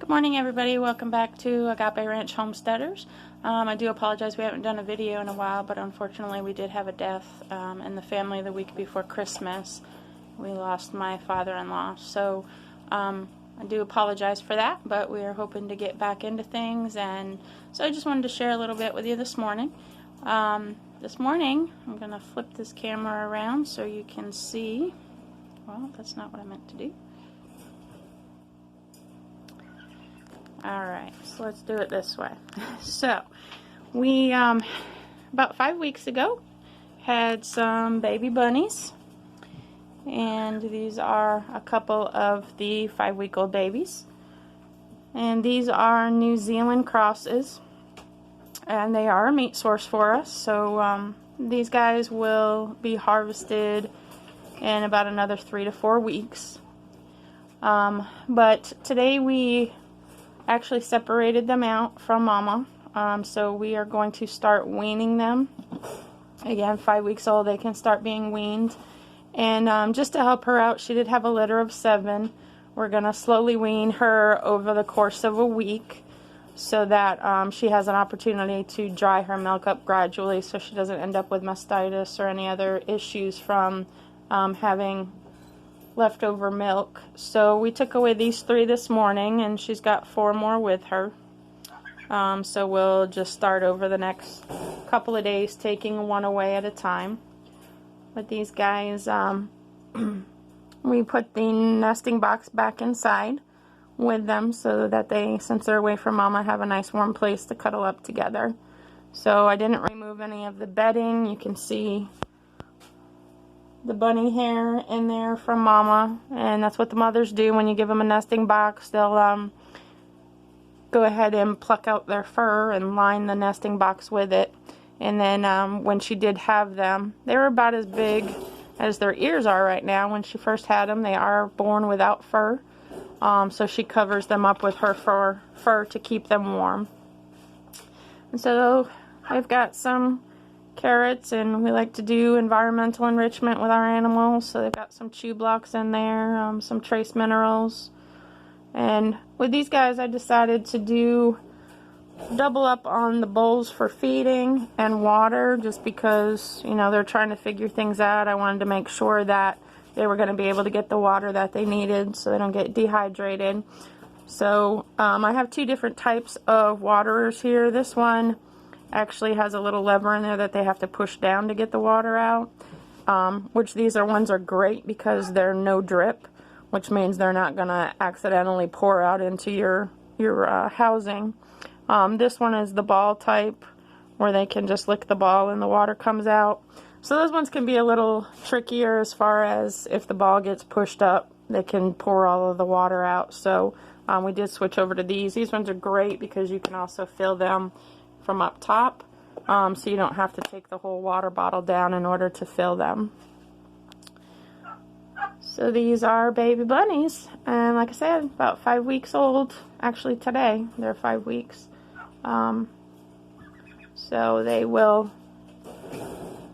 Good morning, everybody. Welcome back to Agape Ranch Homesteaders. I do apologize we haven't done a video in a while, but unfortunately we did have a death in the family the week before Christmas. We lost my father-in-law, so I do apologize for that, but we are hoping to get back into things, and so I just wanted to share a little bit with you this morning. This morning, I'm going to flip this camera around so you can see. Well, that's not what I meant to do. Alright, so let's do it this way. So, we, about 5 weeks ago, had some baby bunnies. And these are a couple of the 5-week-old babies. And these are New Zealand crosses. And they are a meat source for us. So, these guys will be harvested in about another 3 to 4 weeks. But today we actually separated them out from mama, so we are going to start weaning them. Again, 5 weeks old, they can start being weaned, and just to help her out, she did have a litter of 7. We're going to slowly wean her over the course of a week so that she has an opportunity to dry her milk up gradually so she doesn't end up with mastitis or any other issues from having leftover milk. So we took away these 3 this morning, and she's got 4 more with her. So we'll just start over the next couple of days taking one away at a time. But these guys, we put the nesting box back inside with them so that they, since they're away from mama, have a nice warm place to cuddle up together. So I didn't remove any of the bedding. You can see the bunny hair in there from mama, and that's what the mothers do when you give them a nesting box. They'll go ahead and pluck out their fur and line the nesting box with it. And then when she did have them, they were about as big as their ears are right now. When she first had them, they are born without fur, so she covers them up with her fur to keep them warm. And so I've got some carrots, and we like to do environmental enrichment with our animals, so they've got some chew blocks in there, some trace minerals. And with these guys I decided to do double up on the bowls for feeding and water, just because, you know, they're trying to figure things out. I wanted to make sure that they were going to be able to get the water that they needed so they don't get dehydrated. So I have 2 different types of waterers here. This one actually has a little lever in there that they have to push down to get the water out, which these ones are great because they're no drip, which means they're not going to accidentally pour out into your housing. This one is the ball type, where they can just lick the ball and the water comes out. So those ones can be a little trickier as far as if the ball gets pushed up, they can pour all of the water out. So we did switch over to these. These ones are great because you can also fill them from up top, so you don't have to take the whole water bottle down in order to fill them. So these are baby bunnies, and like I said, about 5 weeks old. Actually today they're 5 weeks. So they will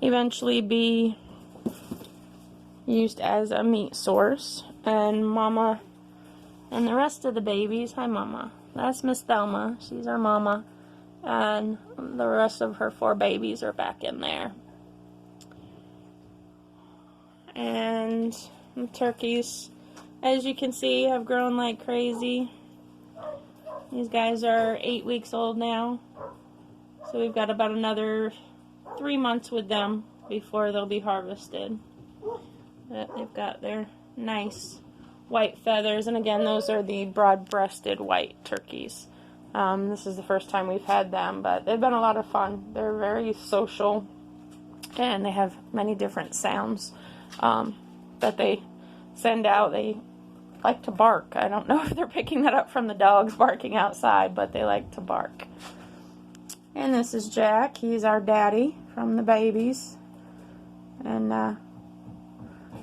eventually be used as a meat source. And mama and the rest of the babies, hi mama, that's Miss Thelma, she's our mama. And the rest of her 4 babies are back in there. And the turkeys, as you can see, have grown like crazy. These guys are 8 weeks old now. So we've got about another 3 months with them before they'll be harvested. But they've got their nice white feathers. And again, those are the broad-breasted white turkeys. This is the first time we've had them, but they've been a lot of fun. They're very social, and they have many different sounds that they send out. They like to bark. I don't know if they're picking that up from the dogs barking outside, but they like to bark. And this is Jack. He's our daddy from the babies. And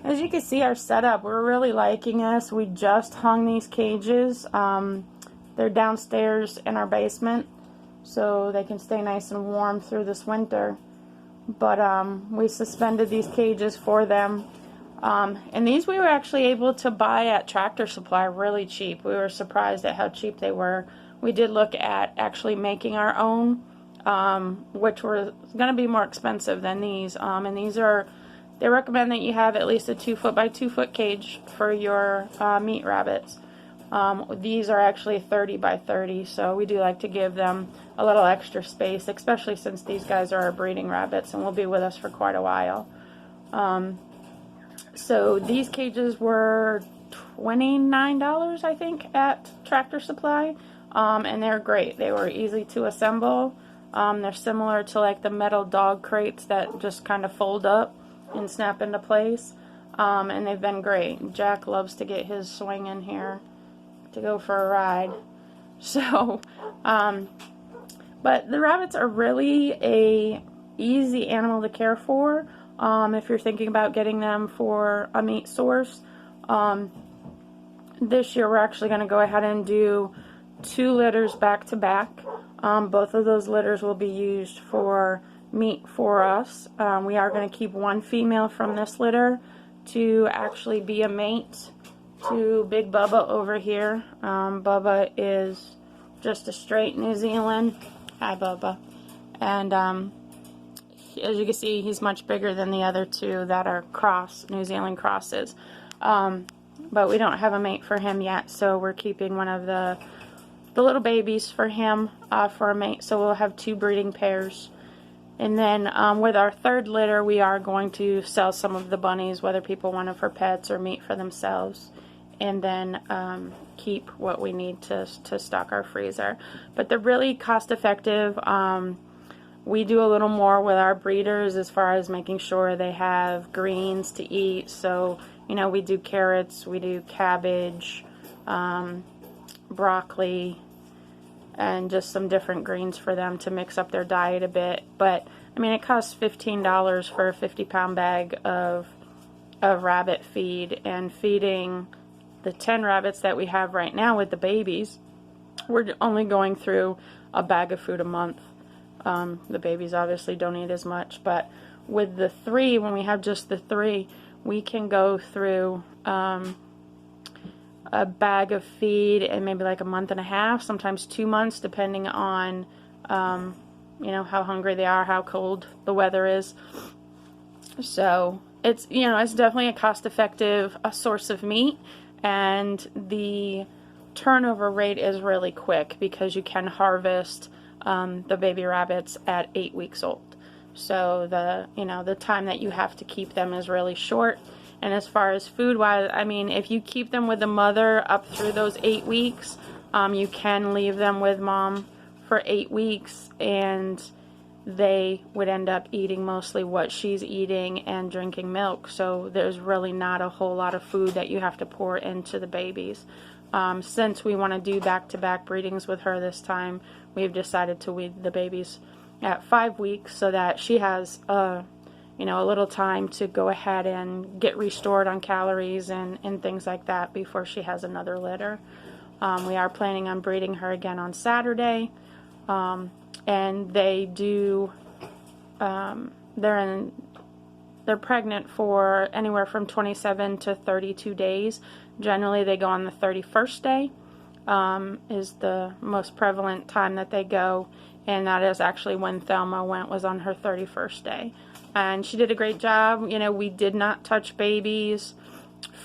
as you can see, our setup, we're really liking this. We just hung these cages. They're downstairs in our basement, so they can stay nice and warm through this winter. But we suspended these cages for them And these we were actually able to buy at Tractor Supply really cheap. We were surprised at how cheap they were. We did look at actually making our own, which were going to be more expensive than these. And these are, they recommend that you have at least a 2 foot by 2 foot cage for your meat rabbits. These are actually 30 by 30, so we do like to give them a little extra space, especially since these guys are our breeding rabbits and will be with us for quite a while. So these cages were $29, I think, at Tractor Supply, and they're great. They were easy to assemble. They're similar to like the metal dog crates that just kind of fold up and snap into place, and they've been great. Jack loves to get his swing in here to go for a ride. So, but the rabbits are really a easy animal to care for. If you're thinking about getting them for a meat source, this year we're actually going to go ahead and do 2 litters back to back. Both of those litters will be used for meat for us. We are going to keep one female from this litter to actually be a mate to Big Bubba over here. Bubba is just a straight New Zealand. Hi, Bubba. And as you can see, he's much bigger than the other 2 that are New Zealand crosses. But we don't have a mate for him yet, so we're keeping one of the little babies for him for a mate. So we'll have 2 breeding pairs. And then with our 3rd litter, we are going to sell some of the bunnies, whether people want them for pets or meat for themselves. And then keep what we need to stock our freezer. But they're really cost effective. We do a little more with our breeders as far as making sure they have greens to eat. So, you know, we do carrots, we do cabbage, broccoli, and just some different greens for them to mix up their diet a bit. But, I mean, it costs $15 for a 50-pound bag of rabbit feed, and feeding the 10 rabbits that we have right now with the babies, we're only going through a bag of food a month. The babies obviously don't eat as much, but with the 3, when we have just the 3, we can go through a bag of feed in maybe like a month and a half, sometimes 2 months, depending on you know, how hungry they are, how cold the weather is. So it's, you know, it's definitely a cost-effective source of meat, and the turnover rate is really quick because you can harvest the baby rabbits at 8 weeks old. So the time that you have to keep them is really short. And as far as food wise, I mean, if you keep them with the mother up through those 8 weeks, you can leave them with mom for 8 weeks, and they would end up eating mostly what she's eating and drinking milk. So there's really not a whole lot of food that you have to pour into the babies. Since we want to do back-to-back breedings with her this time, we've decided to wean the babies at 5 weeks so that she has a little time to go ahead and get restored on calories and things like that before she has another litter. We are planning on breeding her again on Saturday, and they do, they're pregnant for anywhere from 27 to 32 days. Generally, they go on the 31st day, is the most prevalent time that they go, and that is actually when Thelma was on her 31st day. And she did a great job. You know, we did not touch babies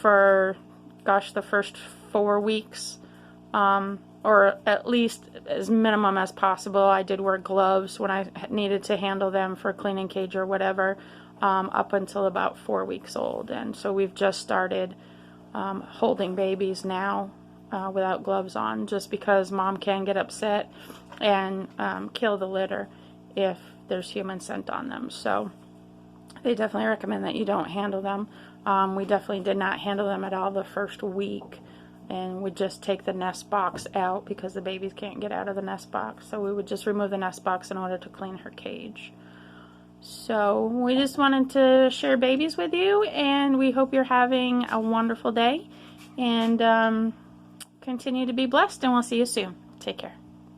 for, gosh, the first 4 weeks, or at least as minimum as possible. I did wear gloves when I needed to handle them for cleaning cage or whatever, up until about 4 weeks old. And so we've just started holding babies now without gloves on, just because mom can get upset and kill the litter if there's human scent on them. So they definitely recommend that you don't handle them. We definitely did not handle them at all the first week, and would just take the nest box out because the babies can't get out of the nest box. So we would just remove the nest box in order to clean her cage. So we just wanted to share babies with you, and we hope you're having a wonderful day, and continue to be blessed, and we'll see you soon. Take care.